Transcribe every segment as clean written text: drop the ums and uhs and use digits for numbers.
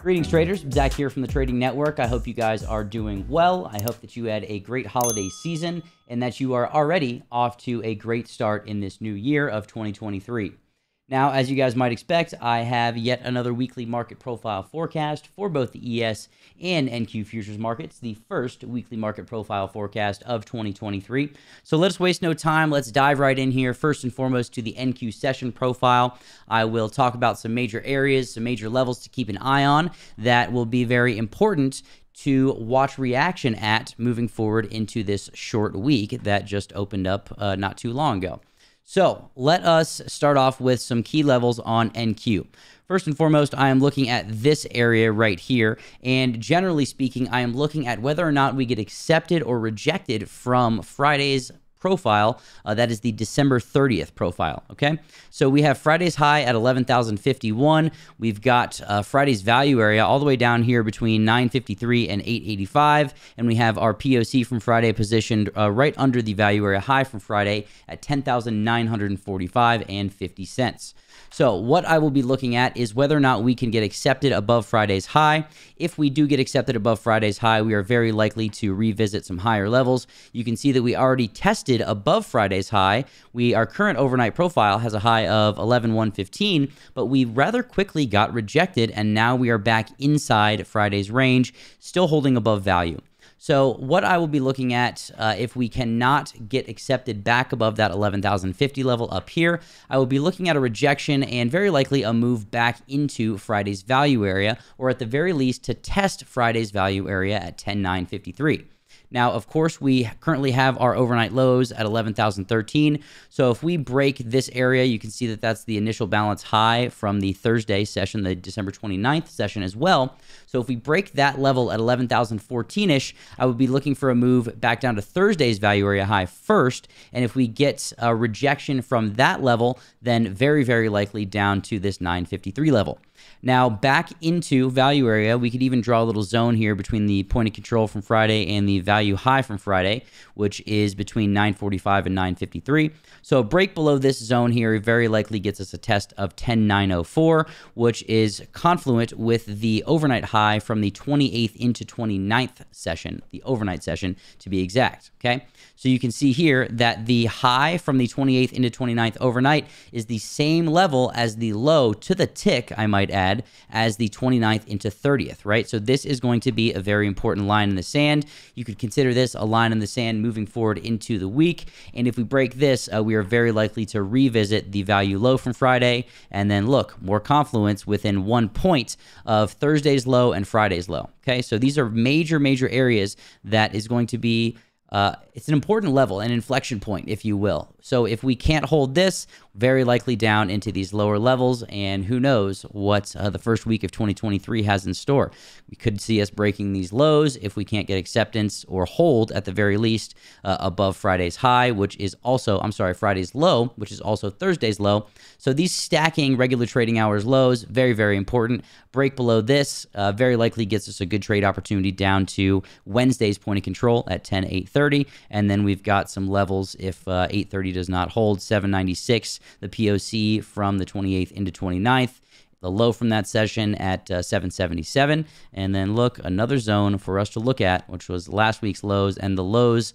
Greetings, traders. Zach here from the Trading Network. I hope you guys are doing well. I hope that you had a great holiday season and that you are already off to a great start in this new year of 2023. Now, as you guys might expect, I have yet another weekly market profile forecast for both the ES and NQ futures markets, the first weekly market profile forecast of 2023. So let's waste no time. Let's dive right in here. First and foremost to the NQ session profile. I will talk about some major areas, some major levels to keep an eye on that will be very important to watch reaction at moving forward into this short week that just opened up not too long ago. So let us start off with some key levels on NQ. First and foremost, I am looking at this area right here. And generally speaking, I am looking at whether or not we get accepted or rejected from Friday's profile. That is the December 30th profile. Okay. So we have Friday's high at 11,051. We've got Friday's value area all the way down here between 953 and 885. And we have our POC from Friday positioned right under the value area high from Friday at 10,945 and 50 cents. So what I will be looking at is whether or not we can get accepted above Friday's high. If we do get accepted above Friday's high, we are very likely to revisit some higher levels. You can see that we already tested above Friday's high. Our current overnight profile has a high of 11,115, but we rather quickly got rejected, and now we are back inside Friday's range, still holding above value. So what I will be looking at if we cannot get accepted back above that 11,050 level up here, I will be looking at a rejection and very likely a move back into Friday's value area, or at the very least to test Friday's value area at 10,953. Now, of course, we currently have our overnight lows at 11,013. So if we break this area, you can see that that's the initial balance high from the Thursday session, the December 29th session as well. So if we break that level at 11,014-ish, I would be looking for a move back down to Thursday's value area high first. And if we get a rejection from that level, then very, very likely down to this 953 level. Now, back into value area, we could even draw a little zone here between the point of control from Friday and the value high from Friday, which is between 945 and 953. So a break below this zone here very likely gets us a test of 10,904, which is confluent with the overnight high from the 28th into 29th session, the overnight session to be exact, okay? So you can see here that the high from the 28th into 29th overnight is the same level as the low to the tick, I might add, as the 29th into 30th, right? So this is going to be a very important line in the sand. You could consider this a line in the sand moving forward into the week. And if we break this, we are very likely to revisit the value low from Friday. And then look, more confluence within 1 point of Thursday's low and Friday's low. Okay, so these are major areas that is going to be it's an important level, an inflection point, if you will. So if we can't hold this, very likely down into these lower levels, and who knows what the first week of 2023 has in store. We could see us breaking these lows if we can't get acceptance or hold at the very least above Friday's high, which is also, Friday's low, which is also Thursday's low. So these stacking regular trading hours lows, very important. Break below this very likely gets us a good trade opportunity down to Wednesday's point of control at 10,830. And then we've got some levels if 830 does not hold, 796, the POC from the 28th into 29th, the low from that session at 777. And then look, another zone for us to look at, which was last week's lows and the lows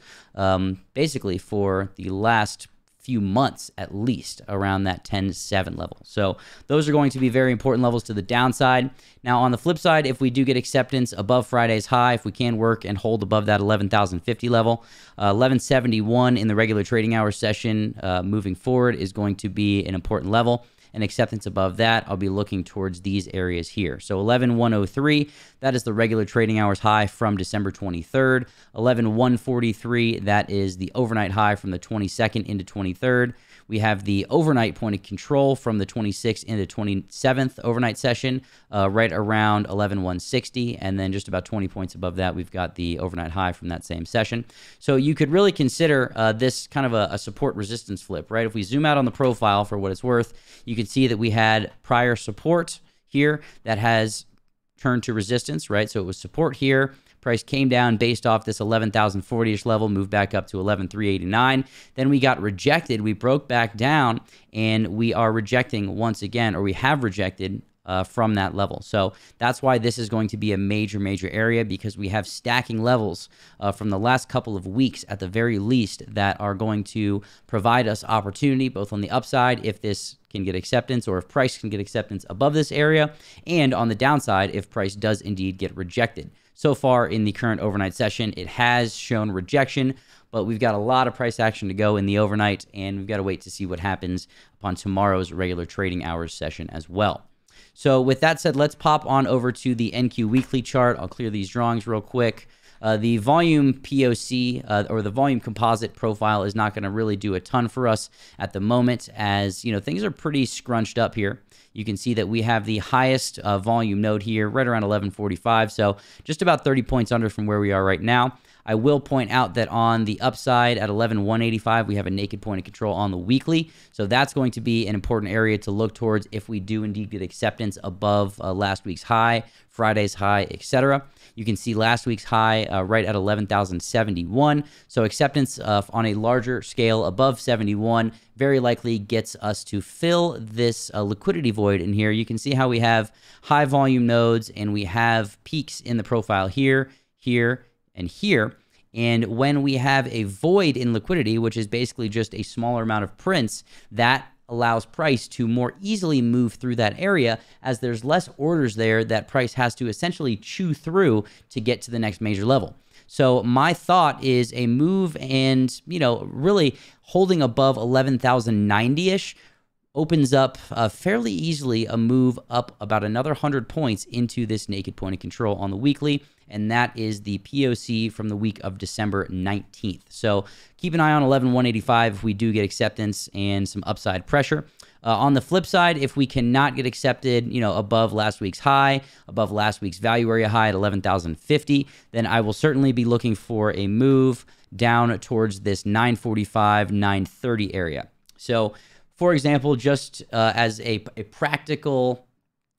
basically for the last few months at least around that 10.7 level. So those are going to be very important levels to the downside. Now on the flip side, if we do get acceptance above Friday's high, if we can work and hold above that 11,050 level, 1171 in the regular trading hour session moving forward is going to be an important level. And acceptance above that, I'll be looking towards these areas here. So 11,103, that is the regular trading hours high from December 23rd. 11,143, that is the overnight high from the 22nd into 23rd. We have the overnight point of control from the 26th into 27th overnight session, right around 11,160. And then just about 20 points above that, we've got the overnight high from that same session. So you could really consider this kind of a support resistance flip, right? If we zoom out on the profile for what it's worth, you can see that we had prior support here that has turned to resistance, right? So it was support here. Price came down based off this 11,040-ish level, moved back up to 11,389. Then we got rejected. We broke back down, and we are rejecting once again, or we have rejected from that level. So that's why this is going to be a major area, because we have stacking levels from the last couple of weeks at the very least that are going to provide us opportunity both on the upside if this can get acceptance, or if price can get acceptance above this area, and on the downside if price does indeed get rejected. So far in the current overnight session, it has shown rejection, but we've got a lot of price action to go in the overnight, and we've got to wait to see what happens upon tomorrow's regular trading hours session as well. So with that said, let's pop on over to the NQ weekly chart. I'll clear these drawings real quick. The volume POC or the volume composite profile is not going to really do a ton for us at the moment, as things are pretty scrunched up here. You can see that we have the highest volume node here right around 1145, so just about 30 points under from where we are right now. I will point out that on the upside at 11,185, we have a naked point of control on the weekly. So that's going to be an important area to look towards if we do indeed get acceptance above last week's high, Friday's high, etc. You can see last week's high right at 11,071. So acceptance on a larger scale above 71 very likely gets us to fill this liquidity void in here. You can see how we have high volume nodes and we have peaks in the profile here, here, and here. And when we have a void in liquidity, which is basically just a smaller amount of prints, that allows price to more easily move through that area, as there's less orders there that price has to essentially chew through to get to the next major level. So my thought is a move and, really holding above 11,090-ish opens up fairly easily a move up about another 100 points into this naked point of control on the weekly, and that is the POC from the week of December 19th. So keep an eye on 11,185 if we do get acceptance and some upside pressure. On the flip side, if we cannot get accepted, above last week's high, above last week's value area high at 11,050, then I will certainly be looking for a move down towards this 945, 930 area. So for example, just as a practical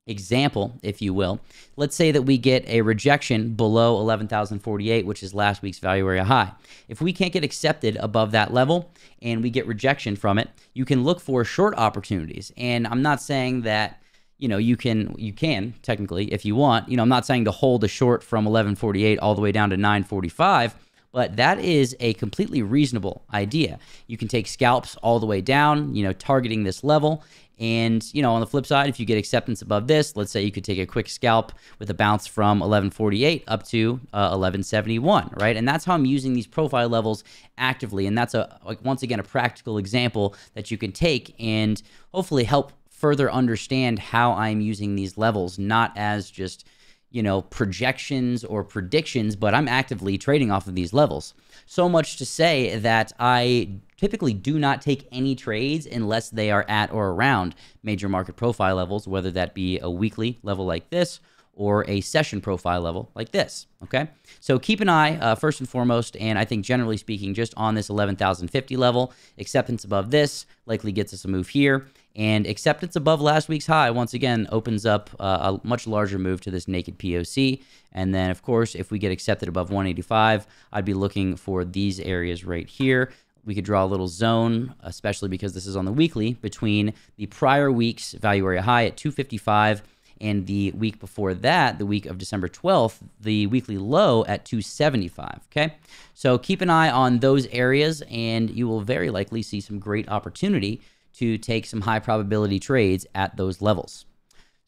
example, if you will, let's say that we get a rejection below 11,048, which is last week's value area high. If we can't get accepted above that level and we get rejection from it, you can look for short opportunities. And I'm not saying that, you can technically, if you want, I'm not saying to hold a short from 1148 all the way down to 945, but that is a completely reasonable idea. You can take scalps all the way down, targeting this level. And, on the flip side, if you get acceptance above this, let's say you could take a quick scalp with a bounce from 1148 up to 1171, right? And that's how I'm using these profile levels actively. And that's once again, a practical example that you can take and hopefully help further understand how I'm using these levels, not as just projections or predictions, but I'm actively trading off of these levels. So much to say that I typically do not take any trades unless they are at or around major market profile levels, whether that be a weekly level like this or a session profile level like this, okay? So keep an eye, first and foremost, and I think generally speaking, just on this 11,050 level. Acceptance above this likely gets us a move here, and acceptance above last week's high, once again, opens up a much larger move to this naked POC. And then, of course, if we get accepted above 185, I'd be looking for these areas right here. We could draw a little zone, especially because this is on the weekly, between the prior week's value area high at 255 and the week before that, the week of December 12th, the weekly low at 275, okay? So keep an eye on those areas, and you will very likely see some great opportunity to take some high probability trades at those levels.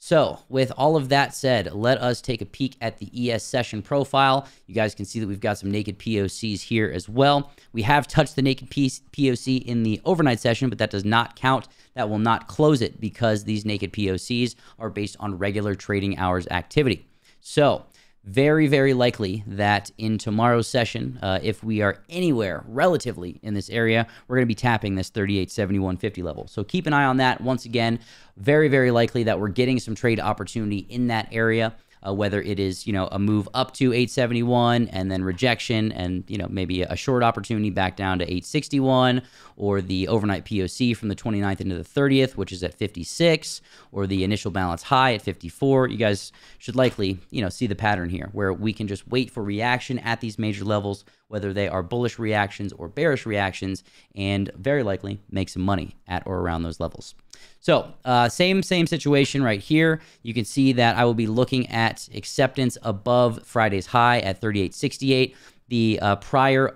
So with all of that said, let us take a peek at the ES session profile. You guys can see that we've got some naked POCs here as well. We have touched the naked POC in the overnight session, but that does not count. That will not close it because these naked POCs are based on regular trading hours activity. So very, very likely that in tomorrow's session, if we are anywhere relatively in this area, we're going to be tapping this 38.7150 level. So keep an eye on that. Once again, very, very likely that we're getting some trade opportunity in that area, whether it is, a move up to 871 and then rejection and, maybe a short opportunity back down to 861, or the overnight POC from the 29th into the 30th, which is at 56, or the initial balance high at 54. You guys should likely, see the pattern here where we can just wait for reaction at these major levels, whether they are bullish reactions or bearish reactions, and very likely make some money at or around those levels. So same situation right here. You can see that I will be looking at acceptance above Friday's high at 38.68. The prior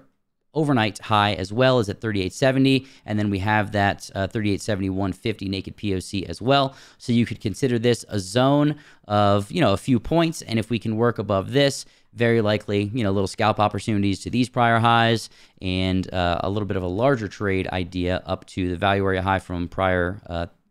overnight high as well is at 38.70, and then we have that 38.71.50 naked POC as well. So you could consider this a zone of, a few points, and if we can work above this, very likely, little scalp opportunities to these prior highs, and a little bit of a larger trade idea up to the value area high from prior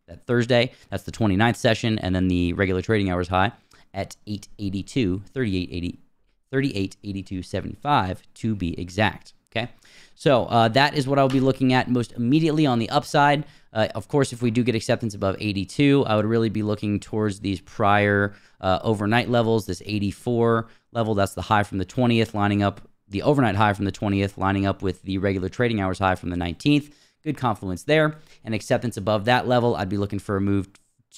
that Thursday. That's the 29th session, and then the regular trading hours high at 882, 38.82.75 to be exact. Okay, so that is what I'll be looking at most immediately on the upside. Of course, if we do get acceptance above 82, I would really be looking towards these prior overnight levels, this 84 level. That's the high from the 20th, lining up the overnight high from the 20th, lining up with the regular trading hours high from the 19th. Good confluence there. And acceptance above that level, I'd be looking for a move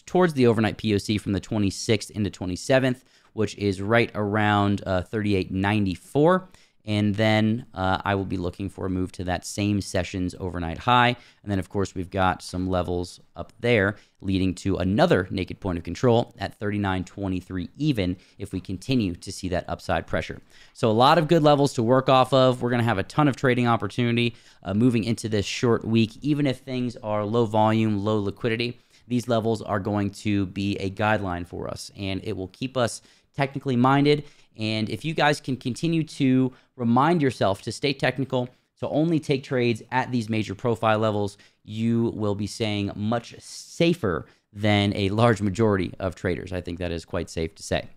towards the overnight POC from the 26th into 27th, which is right around 38.94. And then I will be looking for a move to that same session's overnight high. And then, of course, we've got some levels up there leading to another naked point of control at 39.23 even if we continue to see that upside pressure. So a lot of good levels to work off of. We're going to have a ton of trading opportunity moving into this short week. Even if things are low volume, low liquidity, these levels are going to be a guideline for us, and it will keep us technically minded. And if you guys can continue to remind yourself to stay technical, to only take trades at these major profile levels, you will be staying much safer than a large majority of traders. I think that is quite safe to say.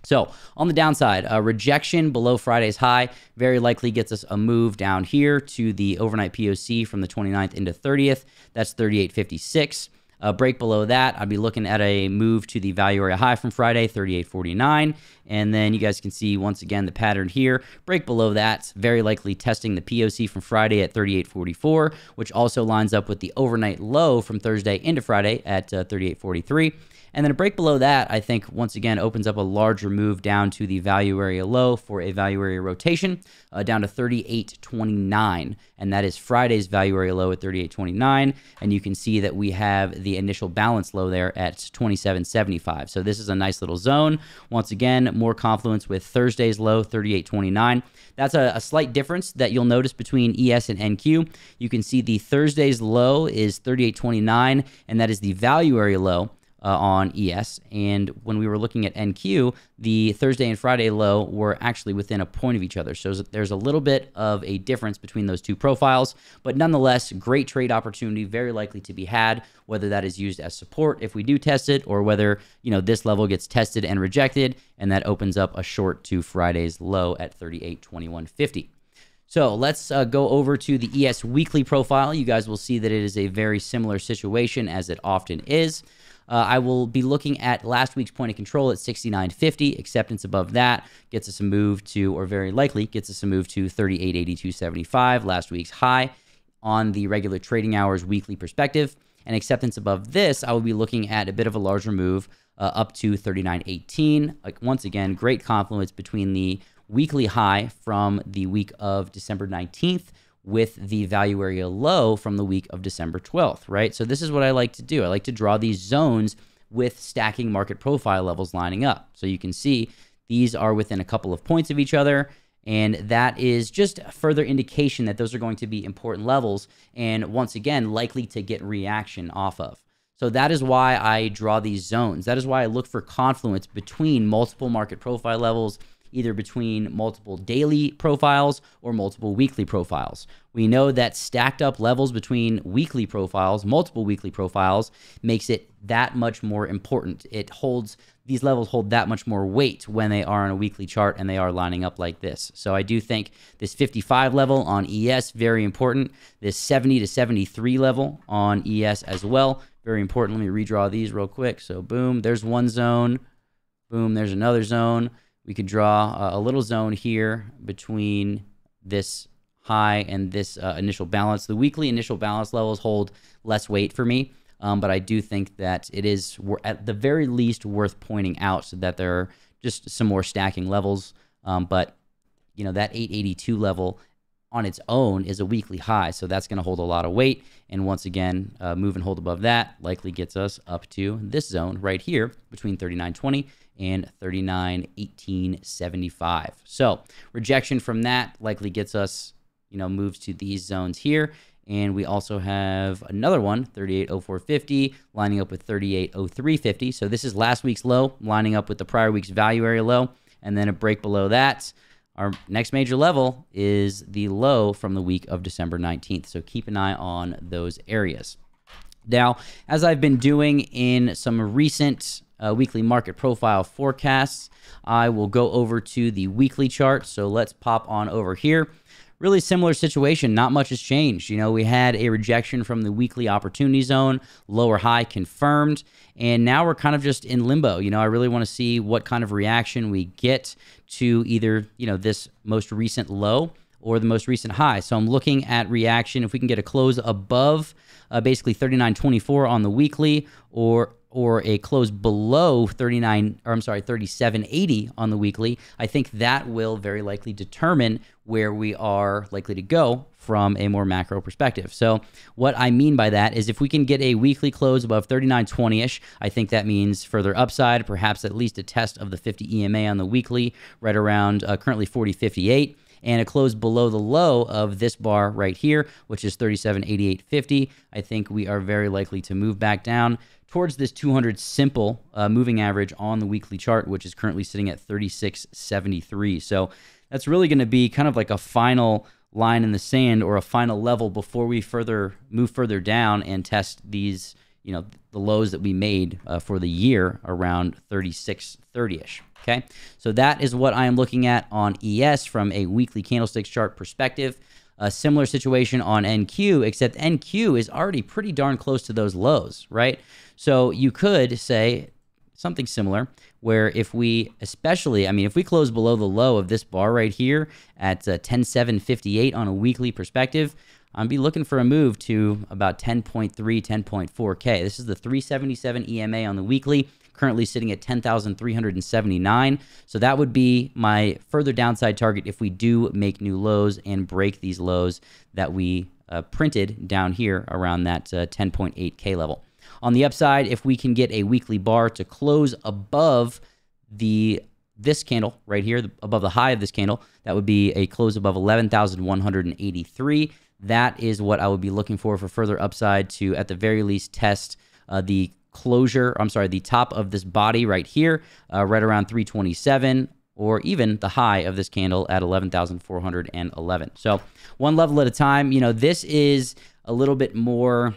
So on the downside, rejection below Friday's high very likely gets us a move down here to the overnight POC from the 29th into 30th. That's 38.56. Break below that, I'd be looking at a move to the value area high from Friday, 38.49. And then you guys can see, once again, the pattern here. Break below that, very likely testing the POC from Friday at 38.44, which also lines up with the overnight low from Thursday into Friday at 38.43. And then a break below that, I think, once again, opens up a larger move down to the value area low for a value area rotation down to 38.29. And that is Friday's value area low at 38.29. And you can see that we have the initial balance low there at 27.75. So this is a nice little zone. Once again, more confluence with Thursday's low, 38.29. That's a slight difference that you'll notice between ES and NQ. You can see the Thursday's low is 38.29, and that is the value area low on ES. And when we were looking at NQ, the Thursday and Friday low were actually within a point of each other. So there's a little bit of a difference between those two profiles, but nonetheless, great trade opportunity, very likely to be had, whether that is used as support if we do test it, or whether, this level gets tested and rejected, and that opens up a short to Friday's low at 38.2150. So let's go over to the ES weekly profile. You guys will see that it is a very similar situation as it often is. I will be looking at last week's point of control at 69.50. Acceptance above that gets us a move to, or very likely gets us a move to 38.8275, last week's high on the regular trading hours weekly perspective. And acceptance above this, I will be looking at a bit of a larger move up to 39.18. Once again, great confluence between the weekly high from the week of December 19th with the value area low from the week of December 12th, right? So this is what I like to do. I like to draw these zones with stacking market profile levels lining up. So you can see these are within a couple of points of each other, and that is just a further indication that those are going to be important levels, and once again, likely to get reaction off of. So that is why I draw these zones. That is why I look for confluence between multiple market profile levels, either between multiple daily profiles or multiple weekly profiles. We know that stacked up levels between weekly profiles, multiple weekly profiles, makes it that much more important. These levels hold that much more weight when they are on a weekly chart and they are lining up like this. So I do think this 55 level on ES, very important. This 70 to 73 level on ES as well, very important. Let me redraw these real quick. So boom, there's one zone. Boom, there's another zone. We could draw a little zone here between this high and this initial balance. The weekly initial balance levels hold less weight for me, but I do think that it is at the very least worth pointing out so that there are just some more stacking levels. But that 882 level on its own is a weekly high. So that's going to hold a lot of weight. And once again, move and hold above that likely gets us up to this zone right here between 39.20 and 39.1875. So rejection from that likely gets us, moves to these zones here. And we also have another one, 38.0450, lining up with 38.0350. So this is last week's low, lining up with the prior week's value area low, and then a break below that. Our next major level is the low from the week of December 19th. So keep an eye on those areas. Now, as I've been doing in some recent weekly market profile forecasts, I will go over to the weekly chart. So let's pop on over here. Really similar situation. Not much has changed. We had a rejection from the weekly opportunity zone, lower high confirmed, and now we're kind of just in limbo. I really want to see what kind of reaction we get to either, this most recent low or the most recent high. So I'm looking at reaction. If we can get a close above basically 39.24 on the weekly, or a close below 37.80 on the weekly, I think that will very likely determine where we are likely to go from a more macro perspective. So what I mean by that is if we can get a weekly close above 39.20-ish, I think that means further upside, perhaps at least a test of the 50 EMA on the weekly, right around currently 40.58. And a close below the low of this bar right here, which is 37.8850. I think we are very likely to move back down towards this 200 simple moving average on the weekly chart, which is currently sitting at 36.73. So that's really going to be kind of like a final line in the sand or a final level before we move further down and test these, the lows that we made for the year around 36.30-ish. Okay, so that is what I am looking at on ES from a weekly candlesticks chart perspective. A similar situation on NQ, except NQ is already pretty darn close to those lows, right? So you could say something similar where if we if we close below the low of this bar right here at 10.758 on a weekly perspective, I'd be looking for a move to about 10.3, 10.4K. This is the 377 EMA on the weekly, currently sitting at 10,379. So that would be my further downside target if we do make new lows and break these lows that we printed down here around that 10.8K level. On the upside, if we can get a weekly bar to close above this candle right here, above the high of this candle, that would be a close above 11,183. That is what I would be looking for further upside to, at the very least, test the top of this body right here, right around 327, or even the high of this candle at 11,411. So one level at a time. This is a little bit more,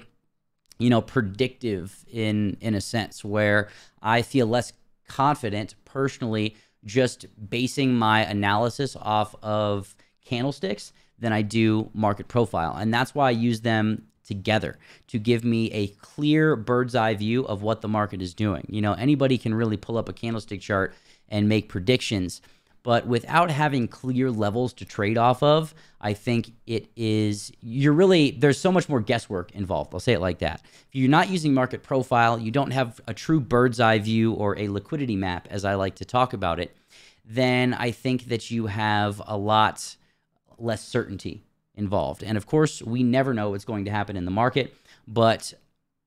predictive in a sense, where I feel less confident personally just basing my analysis off of candlesticks than I do market profile. And that's why I use them together to give me a clear bird's eye view of what the market is doing. Anybody can really pull up a candlestick chart and make predictions, but without having clear levels to trade off of, I think there's so much more guesswork involved. I'll say it like that. If you're not using market profile, you don't have a true bird's eye view or a liquidity map, as I like to talk about it, then I think that you have a lot less certainty involved. And of course, we never know what's going to happen in the market, but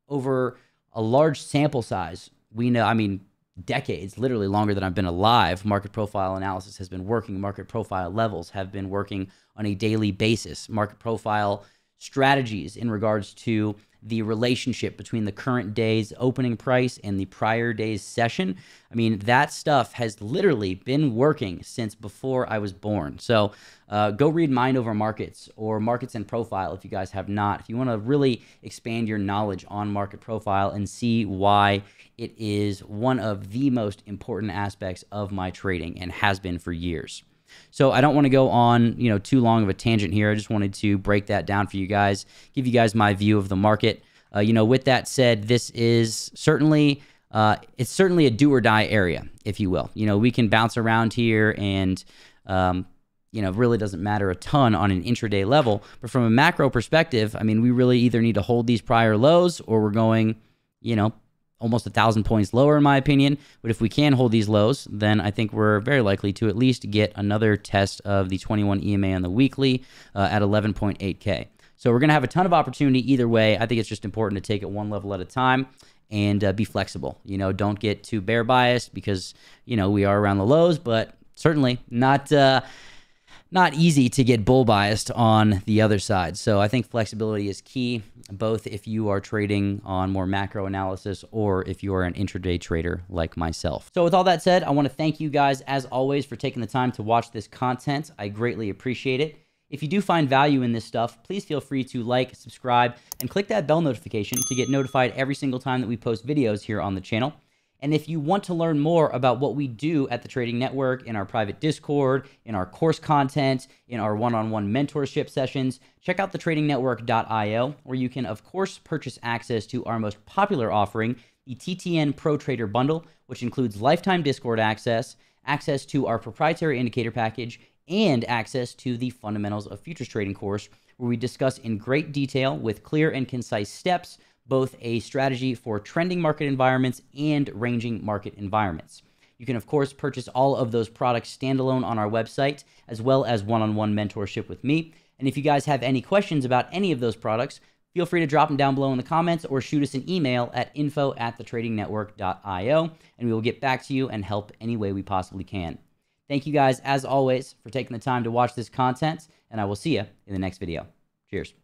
over a large sample size, we know, decades, literally longer than I've been alive, market profile analysis has been working. Market profile levels have been working on a daily basis. Market profile strategies in regards to the relationship between the current day's opening price and the prior day's session. That stuff has literally been working since before I was born. So go read Mind Over Markets or Markets and Profile if you guys have not. If you want to really expand your knowledge on market profile and see why it is one of the most important aspects of my trading and has been for years. So I don't want to go on, too long of a tangent here. I just wanted to break that down for you guys, give you guys my view of the market. With that said, this is certainly, it's certainly a do or die area, if you will. We can bounce around here and, it really doesn't matter a ton on an intraday level. But from a macro perspective, we really either need to hold these prior lows or we're going, almost 1,000 points lower in my opinion. But if we can hold these lows, then I think we're very likely to at least get another test of the 21 EMA on the weekly at 11.8K. So we're going to have a ton of opportunity either way. I think it's just important to take it one level at a time and be flexible. You know, don't get too bear biased because, you know, we are around the lows, but certainly not easy to get bull biased on the other side. So I think flexibility is key, both if you are trading on more macro analysis or if you are an intraday trader like myself. So with all that said, I want to thank you guys as always for taking the time to watch this content. I greatly appreciate it. If you do find value in this stuff, please feel free to like, subscribe, and click that bell notification to get notified every single time that we post videos here on the channel. And if you want to learn more about what we do at the Trading Network in our private Discord, in our course content, in our one-on-one mentorship sessions, check out thetradingnetwork.io, where you can, of course, purchase access to our most popular offering, the TTN Pro Trader Bundle, which includes lifetime Discord access, access to our proprietary indicator package, and access to the Fundamentals of Futures Trading course, where we discuss in great detail with clear and concise steps both a strategy for trending market environments and ranging market environments. You can, of course, purchase all of those products standalone on our website, as well as one-on-one mentorship with me. And if you guys have any questions about any of those products, feel free to drop them down below in the comments or shoot us an email at info@thetradingnetwork.io, and we will get back to you and help any way we possibly can. Thank you guys, as always, for taking the time to watch this content, and I will see you in the next video. Cheers.